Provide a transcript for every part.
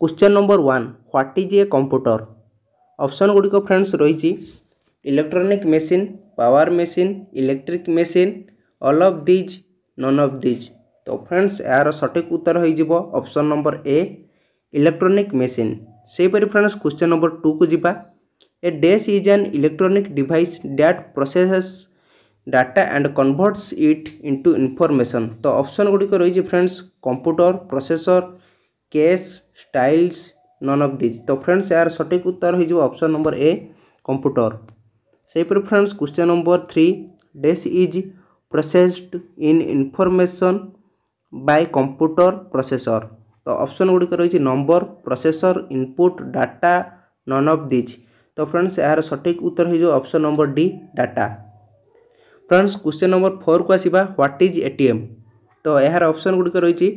Question number 1 what is a computer. Option गुड़िक friends रही electronic machine, power machine, electric machine, all of these, none of these. तो friends यार सठिक उत्तर हो option number A electronic machine. से परि फ्रेंड्स क्वेश्चन नंबर 2 को जिबा। A dash is an electronic device that processes data and converts it into information. तो ऑप्शन गुड़िक रही friends computer, processor, case, styles, none of these. तो friends यार सठिक उत्तर हो ऑप्शन नंबर ए कंप्यूटर। से पर friends question number 3 dash is processed in information by computer processor. तो ऑप्शन गुड़िक रही number, processor, input, data, none of these. तो फ्रेंड्स यार सठिक उत्तर हो option number D data. Friends question number 4 को आसवा व्हाट इज एटीएम। तो यार ऑप्शन गुड़िक रही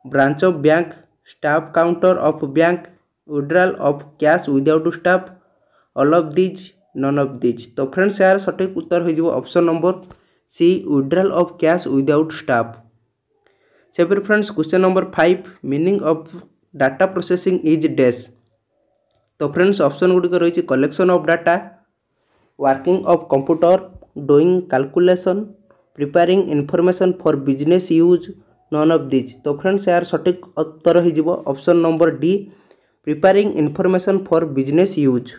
branch of bank, staff counter of bank, withdrawal of cash without staff, all of these, none of these. तो फ्रेंड्स यार सठिक उत्तर हो option number C withdrawal of cash without staff. से फिर friends question number 5 meaning of data processing is dash. तो friends option गुड़िक रही collection of data, working of computer, doing calculation, preparing information for business use, none of these. तो friends यार सठिक उत्तर हो option number D preparing information for business use.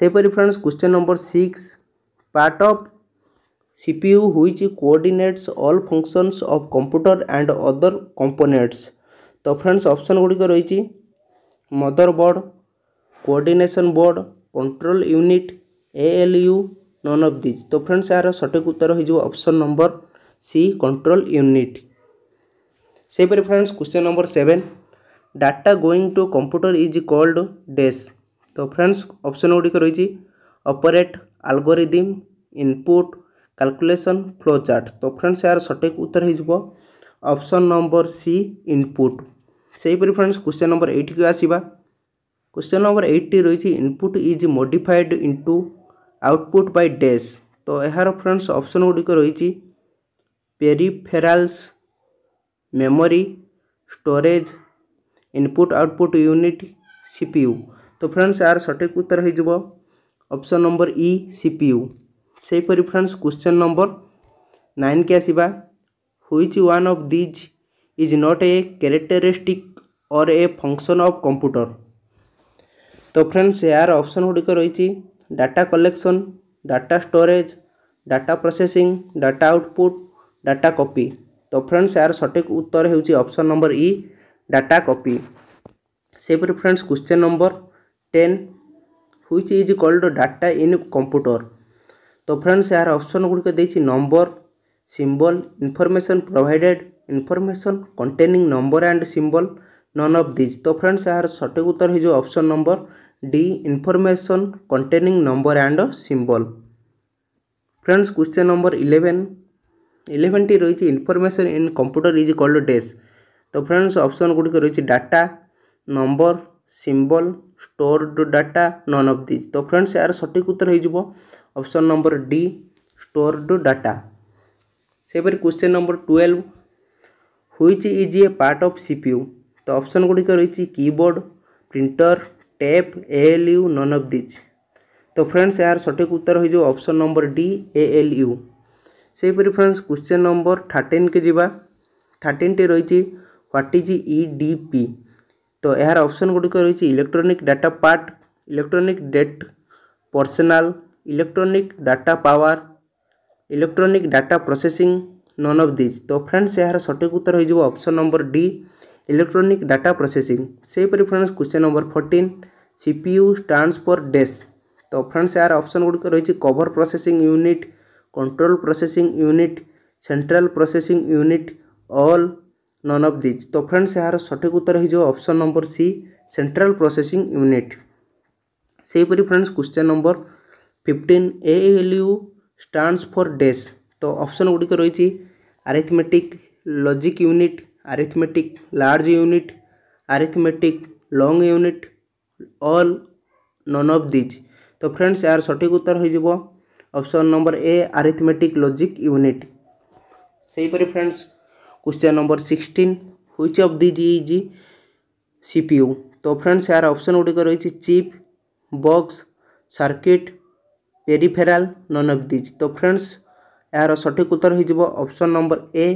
से परि friends question number 6 part of CPU which coordinates all functions of computer and other components। तो friends option गुड़िक रही motherboard, coordination board, control unit, ALU, none of these. तो friends यार सठिक उत्तर हो option number C control unit. से परि friends question number 7 data going to computer is called dash. तो फ्रेंड्स ऑप्शन गुड़िक रही operate, algorithm, input, calculation, flow chart. तो फ्रेंड्स यार सठिक उत्तर हो ऑप्शन नंबर सी इनपुट। से परि फ्रेंड्स क्वेश्चन नंबर 8 को आसवा। क्वेश्चन नंबर 8 रही input is modified into output by dash. तो यार फ्रेंड्स ऑप्शन गुड़िक रही peripherals, memory, storage, input output unit, CPU। तो फ्रेंड्स यार सठिक उत्तर हो ऑप्शन नंबर ई CPU। से परि फ्रेंड्स क्वेश्चन नंबर 9 के आसवा which one of these is not a characteristic or a function of computer. तो फ्रेंड्स यार ऑप्शन गुड़िक रही data collection, data storage, data processing, data output, data copy. तो friends यार सठिक उत्तर हो option number E data copy. से परि friends question number 10 which is called data in computer. तो फ्रेंड्स यार ऑप्शन गुड़िक देती number, symbol, information provided, information containing number and symbol, none of these. तो फ्रेंड्स यार सठिक उत्तर हो option number D information containing number and symbol. Friends question number 11 टी रही information in computer is called dash. तो फ्रेंड्स ऑप्शन गुड़िक रही data, number, symbol, stored data, none of these. तो फ्रेंड्स यार सठिक उत्तर हो option number D stored data. से पर question number 12 which is a part of CPU। तो ऑप्शन गुड़िक रही keyboard, printer, tape, ALU, none of these. तो फ्रेंड्स यार सठिक उत्तर हो ऑप्शन नंबर डी ALU। से पर फ्रेंड्स क्वेश्चन नंबर 13 के जिबा। 13 टी रही व्हाट इज EDP। तो यार ऑप्शन गुड़िक रही electronic data part, electronic date personal, electronic data power, electronic data processing, none of these. तो फ्रेंड्स यार सठिक उत्तर हो option number D electronic data processing. से परि friends question number 14 CPU stands for dash. तो फ्रेंड्स यार ऑप्शन गुड़िक रही cover processing unit, control processing unit, central processing unit, all, none of these. तो फ्रेंड्स यार सठिक उत्तर हो option number C central processing unit. से परि friends question number 15 ALU stands for dash. तो ऑप्शन गुड़िक रही arithmetic logic unit, arithmetic large unit, arithmetic long unit, all, none of these. तो फ्रेंड्स यार सठिक उत्तर हो option number A arithmetic logic unit. से परि friends question number 16 which of these is CPU. तो फ्रेंड्स यार ऑप्शन गुड़िक रही chip, box, circuit, peripheral, none of these. तो फ्रेंड्स यार सठिक उत्तर हो ऑप्शन नंबर ए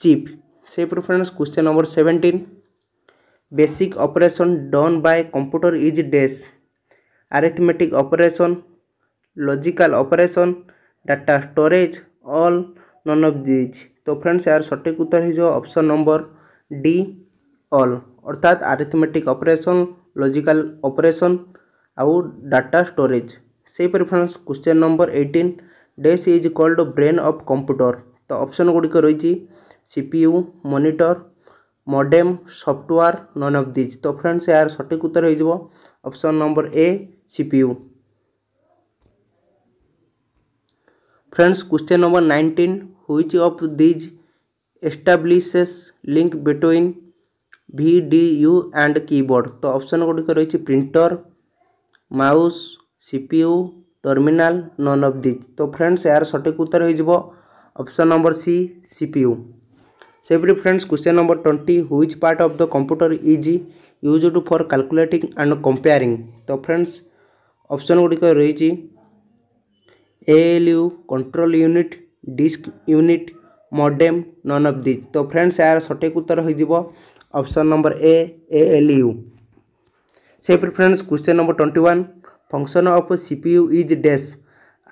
चिप। से friends question number 17 basic operation done by computer is dash arithmetic operation, logical operation, data storage, all, none of these. तो friends यार सठिक उत्तर हो ऑप्शन नंबर डी ऑल, अर्थात अरिथमेटिक ऑपरेशन, लॉजिकल ऑपरेशन आउ data storage. से friends question number 18 dash is called brain of computer. तो option गुड़िक रही CPU, monitor, modem, software, none of these. तो फ्रेंड्स यार सठिक उत्तर हो option number A CPU. Friends question number 19 which of these establishes link between VDU and keyboard. तो option गुड़िक रही printer, mouse, CPU, terminal, none of these. तो friends यार सठिक उत्तर हो ऑप्शन नंबर सी सीपीयू। सेपरी friends question number 20 which part of the computer is used for calculating and comparing. तो फ्रेंड्स ऑप्शन गुड़िक रही ALU, control unit, disk unit, modem, none of these. तो फ्रेंड्स यार सठिक उत्तर हो ऑप्शन नंबर ए ALU। से friends question number 21 function of CPU is dash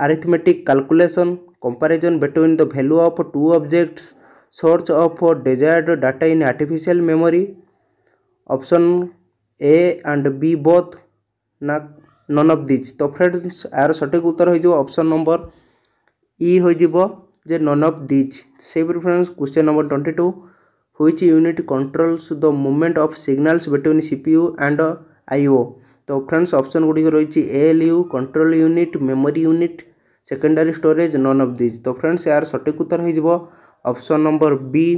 arithmetic calculation, comparison between the value of two objects, source of desired data in artificial memory, option A and B both, ना none of these. तो friends यार सठिक उत्तर हो option number E हो जे none of these. से friends question number 22 which unit controls the movement of signals between CPU and IO. तो फ्रेंड्स ऑप्शन गुड़िक रही ALU, control unit, memory unit, secondary storage, none of these. तो friends यार सठिक उत्तर हो option number B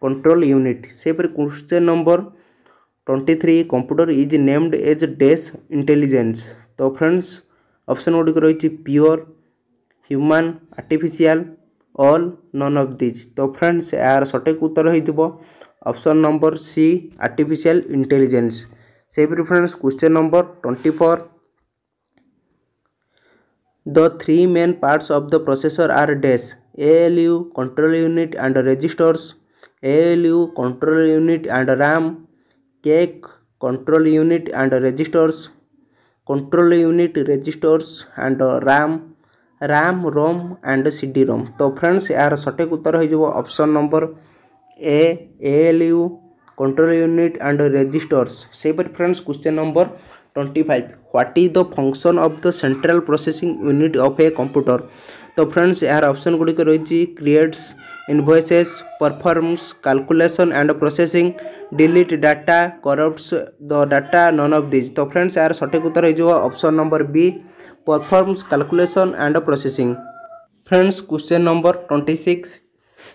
control unit. से question number 23 computer is named as dash intelligence. तो फ्रेंड्स ऑप्शन गुड़िक रही pure, human, artificial, all, none of these. तो फ्रेंड्स यार सठिक उत्तर हो option number C artificial intelligence. से friends question number 24 the three main parts of the processor are dash ALU, control unit and registers, ALU, control unit and RAM, cake, control unit and registers, control unit, registers and RAM, RAM, ROM and CD-ROM। तो friends यार सठिक उत्तर हो option number A ALU, control unit and registers. से friends question number 25 what is the function of the central processing unit of a computer. तो friends यार option गुड़िक रही creates invoices, performs calculation and processing, delete data, corrupts the data, none of these. तो friends यार सठिक उत्तर हो option number B performs calculation and processing. Friends question number 26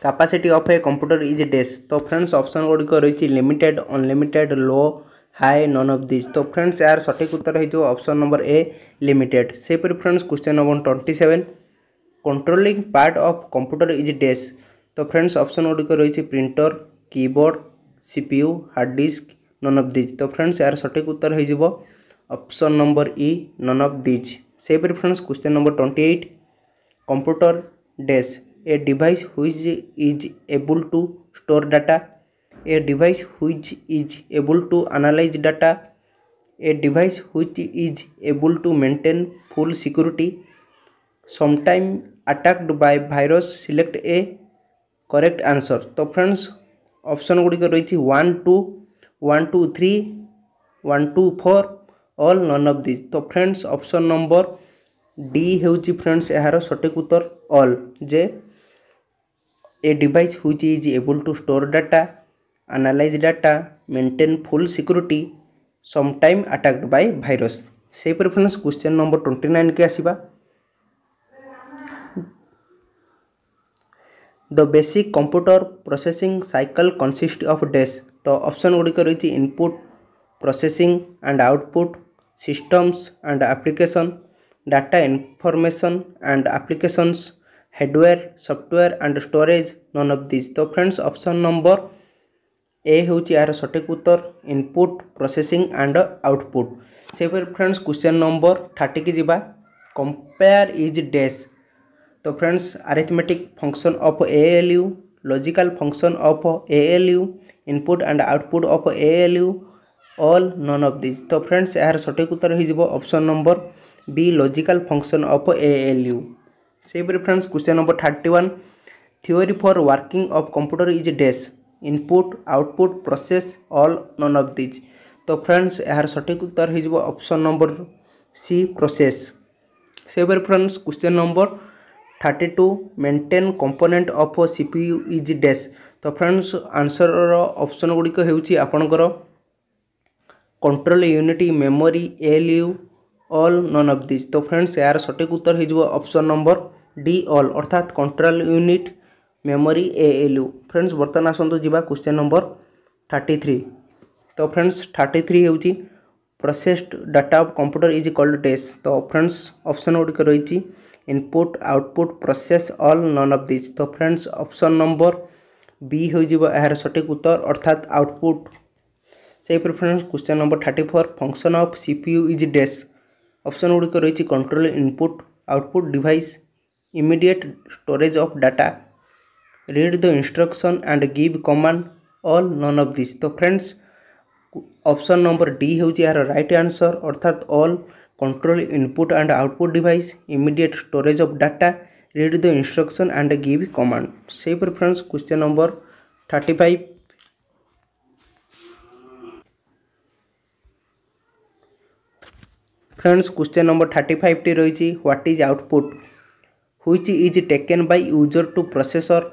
capacity of a computer is dash. तो friends option गुड़िक रही limited, unlimited, low, high, none of these. तो friends यार सठिक उत्तर हो ऑप्शन नंबर ए लिमिटेड। से friends question number 27 controlling part of computer is dash. तो फ्रेंड्स ऑप्शन गुड़िक रही printer, keyboard, CPU, hard disk, none of these. तो फ्रेंड्स यार सठिक उत्तर हो option number E none of these. से friends question number 28 computer dash a device which is able to store data, a device which is able to analyze data, a device which is able to maintain full security, sometime attacked by virus, select a correct answer। तो friends option गुड़िक रही 1 2 1 2 3 1 2 4 all, none of these. तो friends option number D होची friends यार सठिक उत्तर all, जे a device which is able to store data, analyze data, maintain full security, sometime attacked by virus। से फ्रेंड्स क्वेश्चन नंबर 29 के आसीबा the basic computer processing cycle consist of dash. तो option गुड़िक रही input, processing and output, systems and application, data information and applications, hardware, software and storage, none of this. तो friends option number A हूँ यार सठिक उत्तर input processing and output. से friends question number 30 की जीवा कंपेयर इज डैश। तो friends arithmetic function of ALU, logical function of ALU, input and output of ALU, all none of this. तो friends यार सठिक उत्तर हो option number B logical function of ALU। से friends question number 31 theory for working of computer is dash input output process all none of this. तो friends यार सठिक उत्तर हो ऑप्शन नंबर सी प्रोसेस। से friends question number 32 maintain component of CPU is dash. तो friends answer option गुड़िक होकर control unit memory ALU all none of this. तो friends यार सठिक उत्तर हो ऑप्शन नंबर डी ऑल अर्थात control unit memory ALU। Friends बर्तमान आसतु जीवा क्वेश्चन नंबर 33। तो फ्रेंड्स 33 होची processed data of computer is called dash. तो फ्रेंड्स ऑप्शन गुड़िक रही input output process all none of this. तो फ्रेंड्स ऑप्शन नंबर बी हो यार सठिक उत्तर अर्थात आउटपुट। से friends question number 34 function of CPU is dash. Option गुड़िक रही control input output device immediate storage of data read the instruction and give command all none of this. तो friends option number D हूँ यार right answer अर्थात all control input and output device immediate storage of data read the instruction and give command. से friends question number 35 friends question number 35 टी रही what is output which is taken by user to processor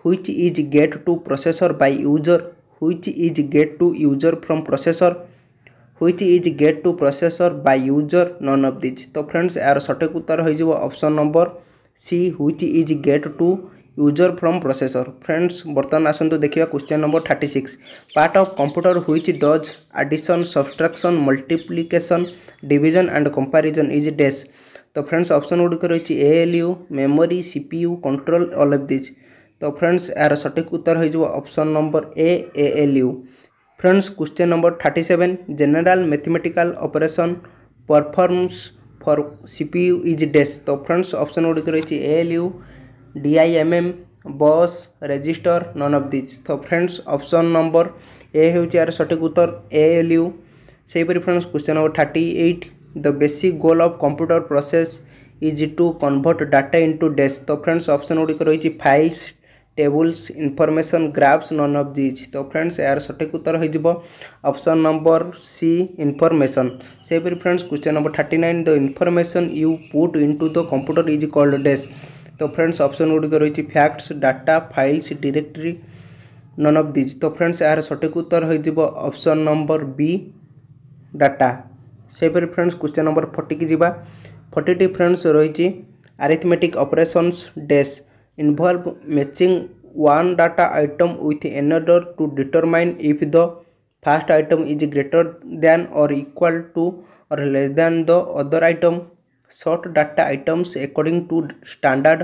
which is get to processor by user which is get to user from processor which is get to processor by user none of this. तो friends यार सठिक उत्तर हो option number C which is get to user from processor. Friends बर्तमान आसतु देखिए question number 36 part of computer which does addition subtraction multiplication division and comparison is dash. तो friends option गुड़िक रही ALU memory CPU control all of this. तो friends यार सठिक उत्तर हो option number A ALU। Friends question number 37 general mathematical operation performs for CPU is dash. तो friends option गुड़िक रही ALU DIMM bus register none of this. तो friends option number A हूँ यार सठिक उत्तर ALU। से friends question number 38 the basic goal of computer process is to convert data into dash. तो फ्रेंड्स ऑप्शन गुड़िक रही files tables information graphs none of this. तो फ्रेंड्स यार सठिक उत्तर हो ऑप्शन नंबर सी इनफॉरमेशन। से friends question number 39 the information you put into the computer is called dash. तो फ्रेंड्स ऑप्शन गुड़िक रही facts data files directory none of this. तो फ्रेंड्स यार सठिक उत्तर हो ऑप्शन नंबर बी डाटा। से फ्रेंड्स क्वेश्चन नंबर 40 की जीवा 40 फ्रेंड्स रही arithmetic operations dash involve matching one data item with another to determine if the first item is greater than or equal to or less than the other item. Sort data items according to standard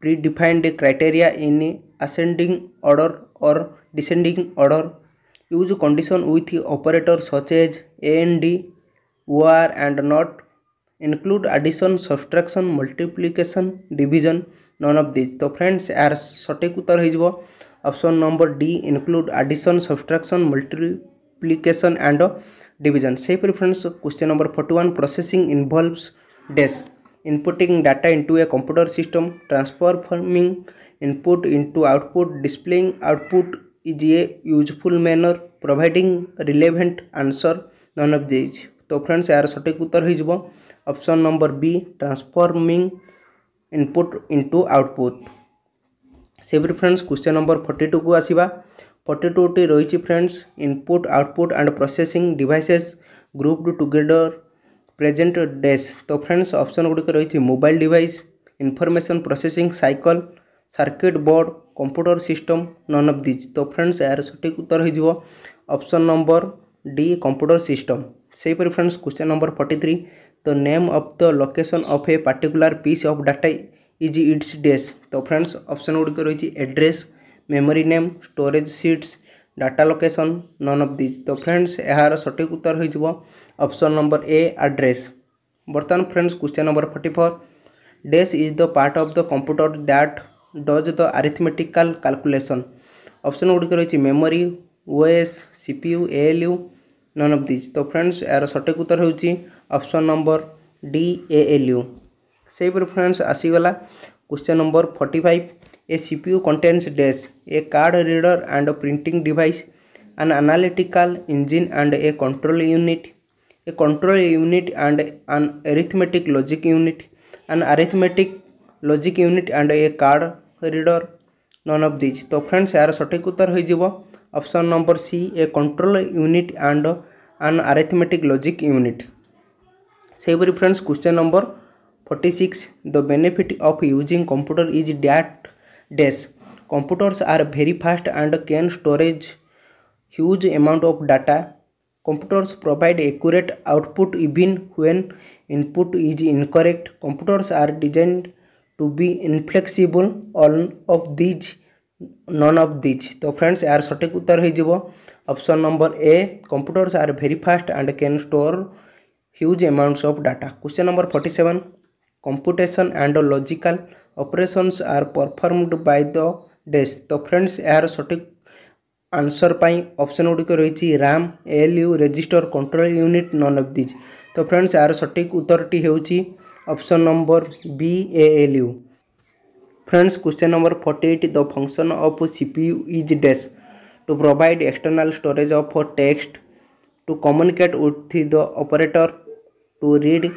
predefined criteria in ascending order or descending order. Use condition with operators such as AND, OR and NOT. Include addition, subtraction, multiplication, division, none of these. तो friends यार सठिक उत्तर हो option number D include addition subtraction multiplication and division. से friends question number 41 processing involves dash inputting data into a computer system transforming input into output displaying output is a useful manner providing relevant answer none of this. तो friends यार सठिक उत्तर हो option number B transforming input into output. से friends question number 42 को आसवा 42 T रही friends input output and processing devices grouped together present dash. तो फ्रेंड्स ऑप्शन गुड़िक रही mobile device information processing cycle circuit board computer system none of this. तो friends यार सठिक उत्तर हो option number D computer system. से friends question number 43 the name of the location of a particular piece of data is its dash. तो friends option गुड़िक रही address memory name storage seats data location none of this. तो friends यार सठिक उत्तर हो option number A address. बर्तमान friends question number 44 dash is the part of the computer that does the arithmetical calculation. Option गुड़िक रही memory OS CPU ALU none of this. तो friends यार सठिक उत्तर होची ऑप्शन नंबर डी एएलयू। से friends आसीगला question number 45 a CPU contains dash a card reader and printing device an analytical engine and a control unit and an arithmetic logic unit and a card reader none of these। तो friends यार सठिक उत्तर हो option number C a control unit and an arithmetic logic unit। से friends question number 46 the benefit of using computer is that dash computers are very fast and can storage huge amount of data. Computers provide accurate output even when input is incorrect. Computers are designed to be inflexible. All of these none of these। तो friends यार सठिक उत्तर हो option number A computers are very fast and can store huge amounts of data। Question number 47 computation and logical operations are performed by the dash. तो friends यार सठिक answer पाई option गुड़िक रही RAM ALU register control unit none of this. तो friends यार सठिक उत्तरटी होची option number B ALU. Friends question number 48 the function of CPU is dash to provide external storage of text to communicate with the operator to read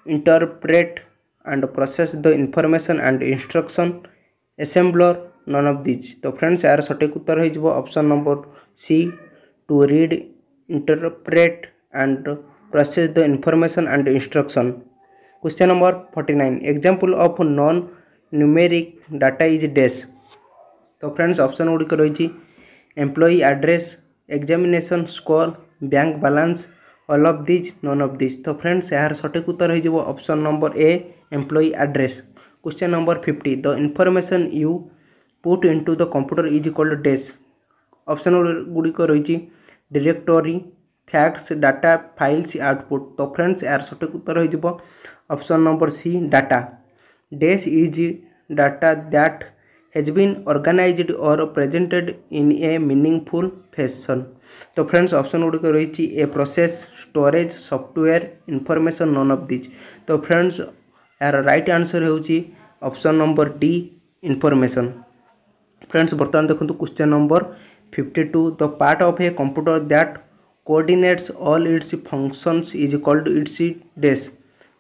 interpret and process the information and instruction assembler none of this. तो friends यार सठिक उत्तर हो option number C to read interpret and process the information and instruction. Question number 49 example of non numeric data is dash. तो friends option गुड़िक रही employee address examination score bank balance all of this none of this. तो friends यार सठिक उत्तर हो option number A employee address. Question number 50 the information you put into the computer is called dash. Option गुड़िक रही directory facts data files output. तो friends यार सठिक उत्तर हो option number C data. Dash is data that has been organised or presented in a meaningful fashion. तो friends option गुड़िक रही A process storage software information none of this. तो friends यार राइट आंसर होची option number D information. Friends बर्तमान देखो question number 52 the part of a computer that coordinates all its functions is called its dash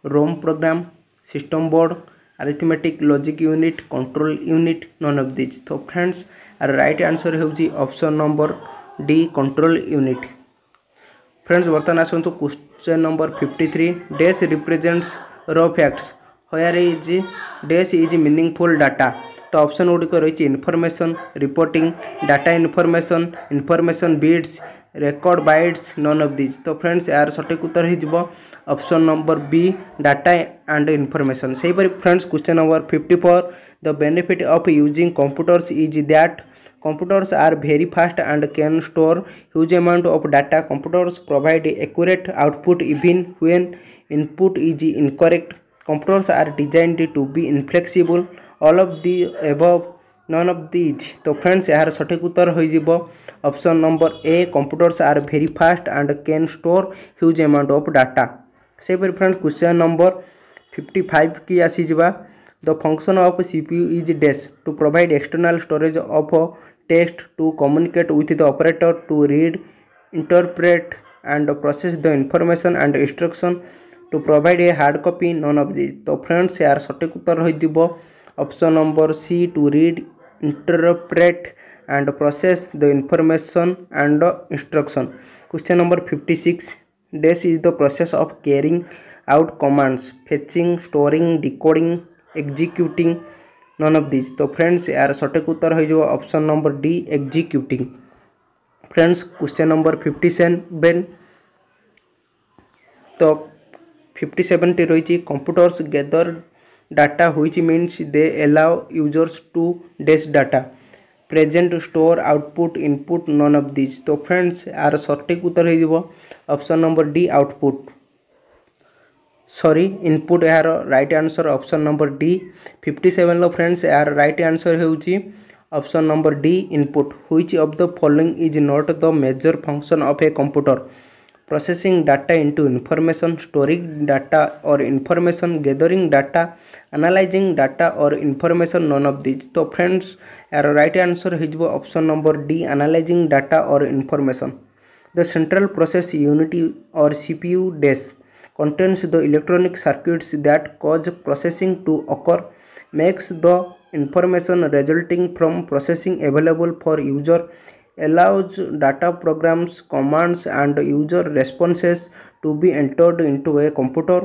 ROM program system board arithmetic logic unit control unit none of this. तो friends right answer होची option number D control unit. Friends बर्तमान आसतु question number 53 dash represents raw facts where is dash is meaningful data. तो option गुड़िक रही information reporting data information bits record bytes none of this. तो friends यार सठिक उत्तर हो option number B data and information. से friends question number 54 the benefit of using computers is that computers are very fast and can store huge amount of data. Computers provide accurate output even when input is incorrect. Computers are designed to be inflexible. All of the above none of these। तो friends यार सठिक उत्तर हो option number A computers are very fast and can store huge amount of data. से friends question number 55 की आसीजा the function of CPU is dash to provide external storage of text to communicate with the operator to read interpret and process the information and instruction to provide a hard copy none of this. तो friends यार सठिक उत्तर हो option number C to read interpret and process the information and instruction. Question number 56 dash is the process of carrying out commands fetching storing decoding executing none of this. तो friends यार सठिक उत्तर हो option number D executing. Friends question number 57 तो 57 टी रही computers gather data which means they allow users to dash data. Present store output input none of this. तो friends यार सठिक उत्तर हो option number D output sorry input यार right answer option number D 57 friends यार right answer होउची option number D input which of the following is not the major function of a computer processing data into information storing data or information gathering data analysing data or information none of this. तो friends यार right answer हो option number D analysing data or information. The central process unit और CPU dash contains the electronic circuits that cause processing to occur, makes the information resulting from processing available for user, allows data programs, commands and user responses to be entered into a computer,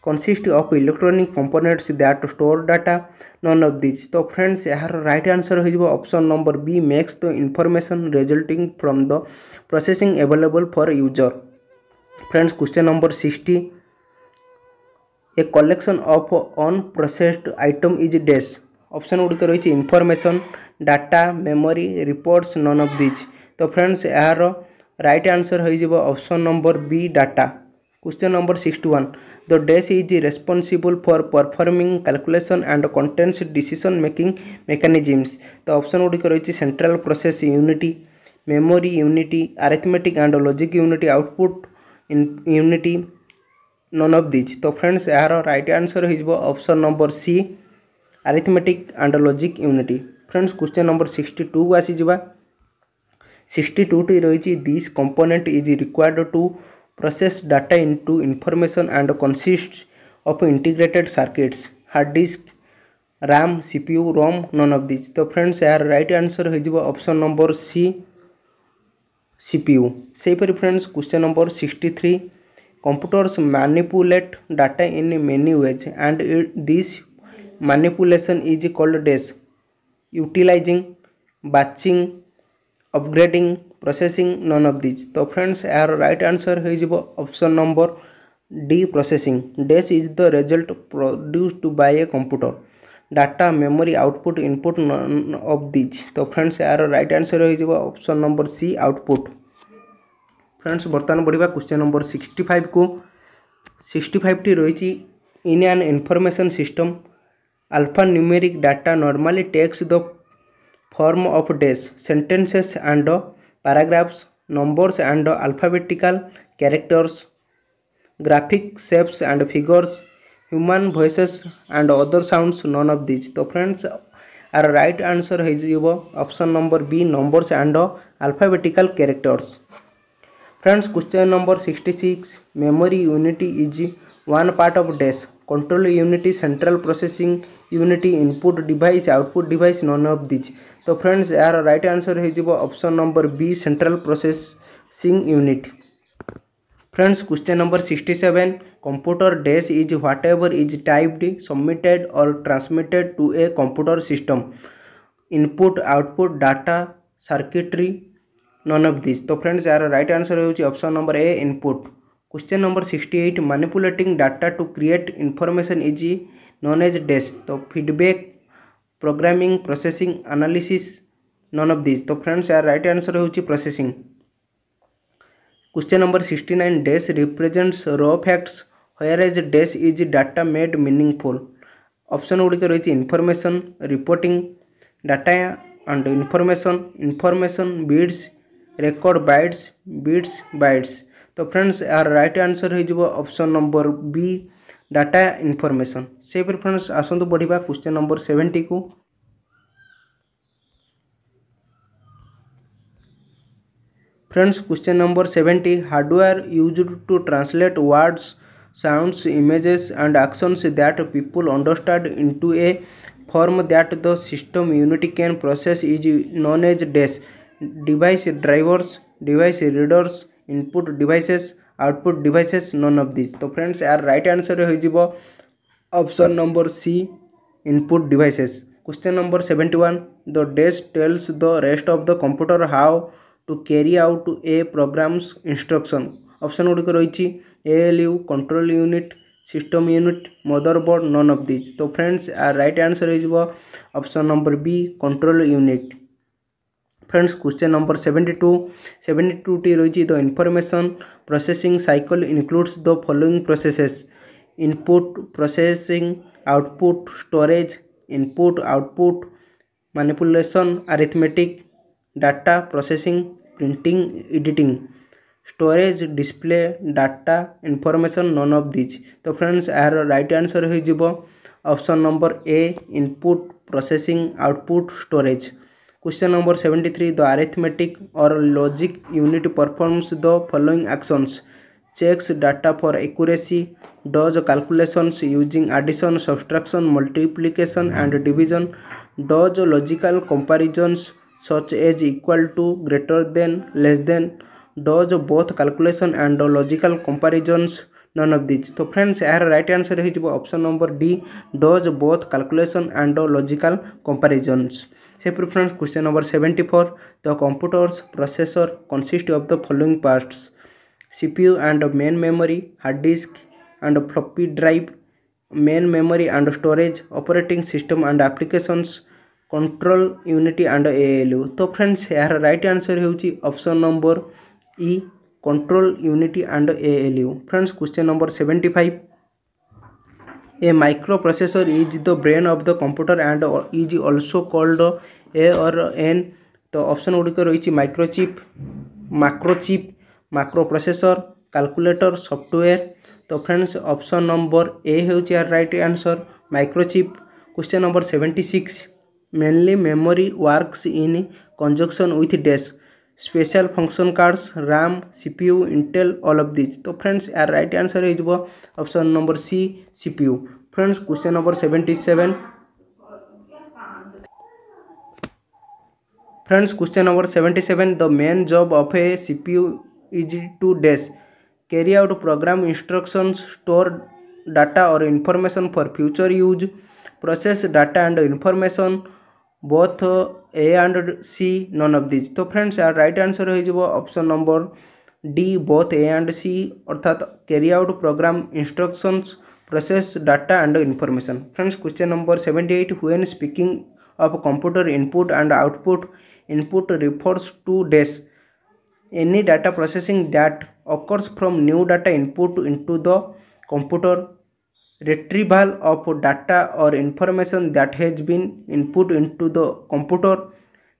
consists of electronic components that store data, none of these। तो friends यार right answer हो option number B makes the information resulting from the processing available for user. Friends question number 60 a collection of unprocessed item is dash. Option गुड़िक रही information data memory reports none of this. तो friends यार right answer हो option number B data. Question number 61 the dash is responsible for performing calculation and contents decision making mechanisms. तो option गुड़िक रही central process यूनिटी memory यूनिटी arithmetic and logic यूनिटी output यूनिटी नन ऑफ दिस। तो friends यार राइट आंसर हो option number C arithmetic and logic यूनिटी। फ्रेंड्स क्वेश्चन नंबर 62 को आसीजा 62 टी रही this component is required to process data into information and consist of integrated circuits hard disk RAM CPU ROM none of this. तो friends यार right answer हो option number C CPU. से friends question number 63 computers manipulate data in many ways and this manipulation is called dash utilizing batching upgrading processing none of these। तो friends यार right answer हो option number D processing dash is the result produced by a computer data memory output input none of this. तो friends यार right answer हो option number C output. Friends बर्तमान बढ़िया question number 65 को 65 टी रही in an information system alpha numeric data normally takes the form of dash sentences and paragraphs numbers and alphabetical characters graphic shapes and figures human voices and other sounds none of this. तो friends आर right answer हो option number B numbers and alphabetical characters. Friends question number 66 memory unity is one part of dash control unity central processing unity input device output device none of this. तो friends यार right answer हो option number B central processing unit. Friends question number 67 computer dash is whatever is typed submitted और transmitted to a computer system input output data circuitry none of this. तो friends यार right answer हो option number A input. Question number 68 manipulating data to create information is known as dash. तो feedback programming processing analysis none of this. तो friends यार right answer हो processing. Question number 69 dash represents raw facts whereas dash is data made meaningful. Option गुड़िक रही information reporting data and information beads record beats bytes. तो friends यार right answer हो option number B data information. से friends आसतु बढ़िया question number 70 को friends question number 70 hardware used to translate words sounds images and actions that people understand into a form that the system unity can process is known as dash device drivers device readers input devices output devices none of this. तो friends यार right answer हो option number C input devices. Question number 71 the dash tells the rest of the computer how to carry out a program's instruction. Option गुड़िक रही ALU control unit system unit motherboard none of this. तो friends right answer हो option number B control unit. Friends question number 72 टी रही the information processing cycle includes the following processes input processing output storage input output manipulation arithmetic data processing printing editing storage display data information none of this. तो friends यार right answer हो option number A input processing output storage. Question number 73 the arithmetic और logic unit performs the following actions checks data for accuracy, does calculations using addition, subtraction, multiplication and division, does logical comparisons such as equal to, greater than, less than, does both calculation and logical comparisons none of these। तो friends यार right answer हो option number D does both calculation and logical comparisons. से friends question number 74 the computer's processor consist of the following parts CPU and main memory, hard disk and floppy drive, main memory and storage, operating system and applications, control unity and ALU। तो friends यार right answer होची option number E control unity and ALU। Friends question number 75 a microprocessor is the brain of the computer and is also called a or an. तो option गुड़िक रही microchip macrochip microprocessor calculator software. तो friends option number A होची यार right answer microchip. Question number 76 mainly memory works in conjunction with dash special function cards RAM CPU Intel all of this. तो friends यार right answer हो option number C CPU। Friends question number 77 friends question number 77 the main job of a CPU is to dash carry out program instructions, store data or information for future use, process data and information, both A and C none of these। तो friends यार right answer हो option number D both A and C अर्थात carry out program instructions process data and information. Friends question number 78 when speaking of computer input and output input refers to dash any data processing that occurs from new data input into the computer, retrieval of data or information that has been input into the computer,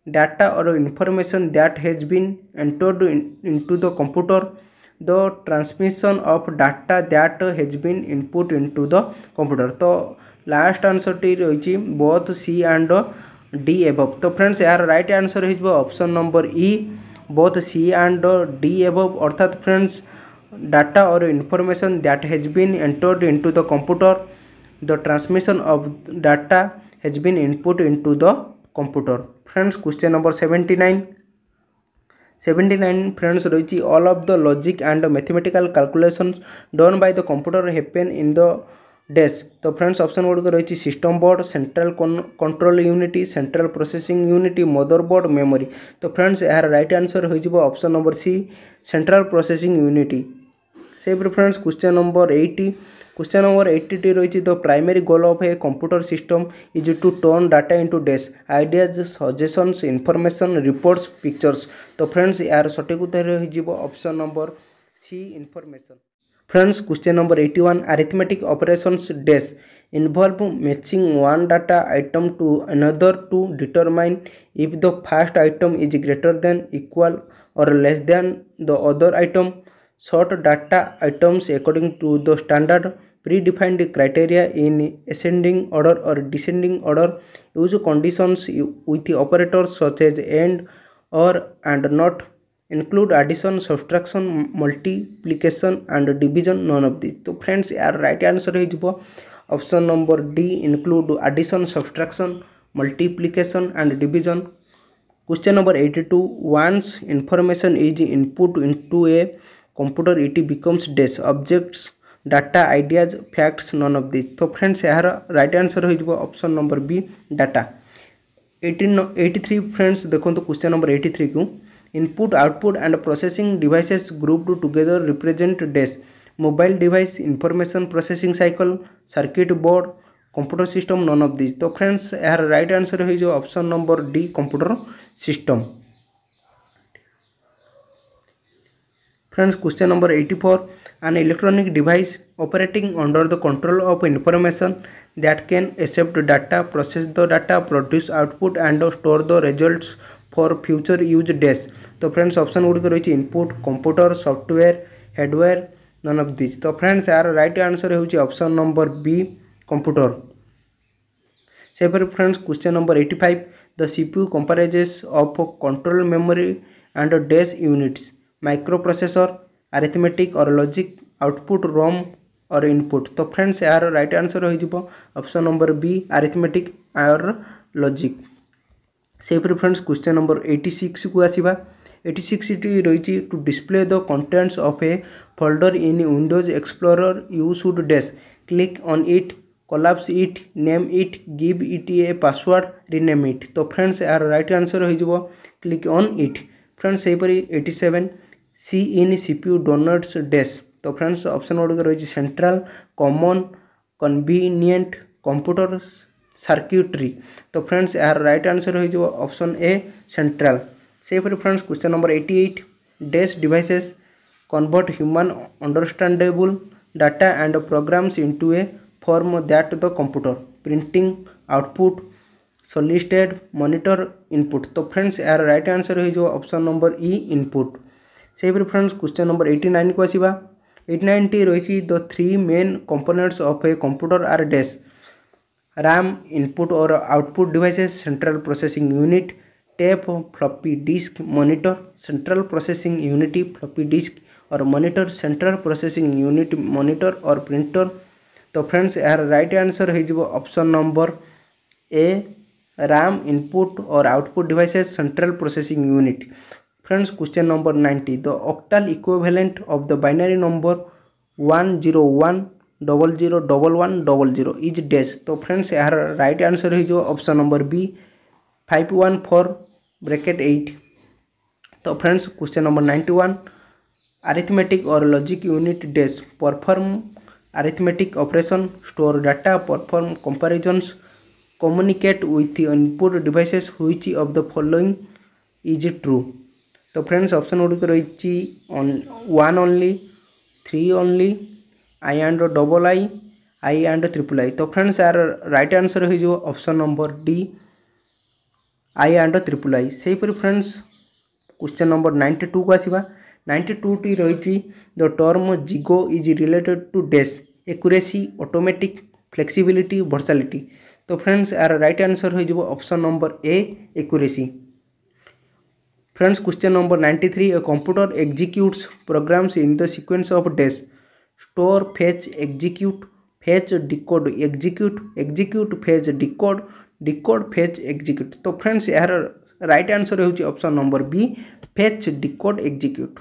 data or information that has been entered into the computer, the transmission of data that has been input into the computer। तो last answer टी रही both C and D above। तो friends यार right answer हो option number E both C and D above अर्थात friends data और information that has been entered into the computer the transmission of data has been input into the computer. Friends question number 79 friends रही all of the logic and mathematical calculations done by the computer happen in the dash. तो friends option गुड़िक रही system board central control unity central processing unity motherboard memory. तो friends यार right answer हो option number C central processing unity. से friends question number 80 टी रही the primary goal of a computer system is to turn data into dash ideas suggestions information reports pictures. तो friends यार सठिक उत्तर हो option number C information. Friends question number 81 arithmetic operations dash involve matching one data item to another to determine if the first item is greater than equal or less than the other item sort data items according to the standard predefined criteria in ascending order or descending order, use conditions with operators such as and or and not, include addition subtraction multiplication and division none of these। तो friends यार right answer हो option number D include addition subtraction multiplication and division। Question number 82 once information is input into a computer it becomes dash objects data ideas facts none of these। तो friends यार right answer हो option number B data. 83 friends देखो question number 83 को input output and processing devices grouped together represent dash mobile device information processing cycle circuit board computer system none of this. तो friends यार right answer हो option number D computer system. Friends question number 84 an electronic device operating under the control of information that can accept data, process the data, produce output and store the results for future use dash। तो friends option गुड़िक रही input, computer, software, hardware, none of this. तो friends यार right answer होची option number B computer. से friends question number 85 the CPU comprises of control memory and dash units microprocessor, arithmetic और logic, output, ROM और input. तो friends यार right answer हो option number B arithmetic और logic. से friends question number 86 को आसीबा। 86 रही to display the contents of a folder in Windows Explorer you should dash click on it, collapse it, name it, give it a password, rename it. तो friends यार right answer हो click on it. Friends सेहीपरि 87 C in CPU denotes dash. तो friends option गुड़िक रही central, common, convenient, computer, circuitry. तो friends यार right answer हो ऑप्शन ए सेंट्रल। से friends question number 88 dash devices convert human understandable data and programs into a form that the computer printing output solicited monitor input. तो friends यार right answer हो option number E input. से friends question number 89 को आसीबा। 89 टी रही the three main components of a computer are dash RAM, input और output devices, central processing unit, tape, floppy disk, monitor, central processing unit, floppy disk और monitor, central processing unit, monitor और printer. तो friends यार right answer हो option number A RAM, input और output devices, central processing unit. Friends question number 90 the octal equivalent of the binary number 101001100 is dash. तो friends यार right answer हो option number B 514(8। तो friends question number 91 arithmetic और logic unit dash perform arithmetic operation, store data, perform comparisons, communicate with input devices which of the following is true. तो friends option गुड़िक रही 1 only, 3 only, I and double I and triple I. तो friends यार right answer हो option number D I and triple I. से friends question number 92 को आसीबा। 92 टी रही the term GIGO is related to dash accuracy, automatic, flexibility, versatility. तो friends यार राइट आंसर हो option number A accuracy. Friends question number 93 a computer executes programs in the sequence of dash store, fetch, execute, fetch, decode, execute, execute, fetch, decode, decode, fetch, execute. तो friends यार right answer हो option number B fetch, decode, execute.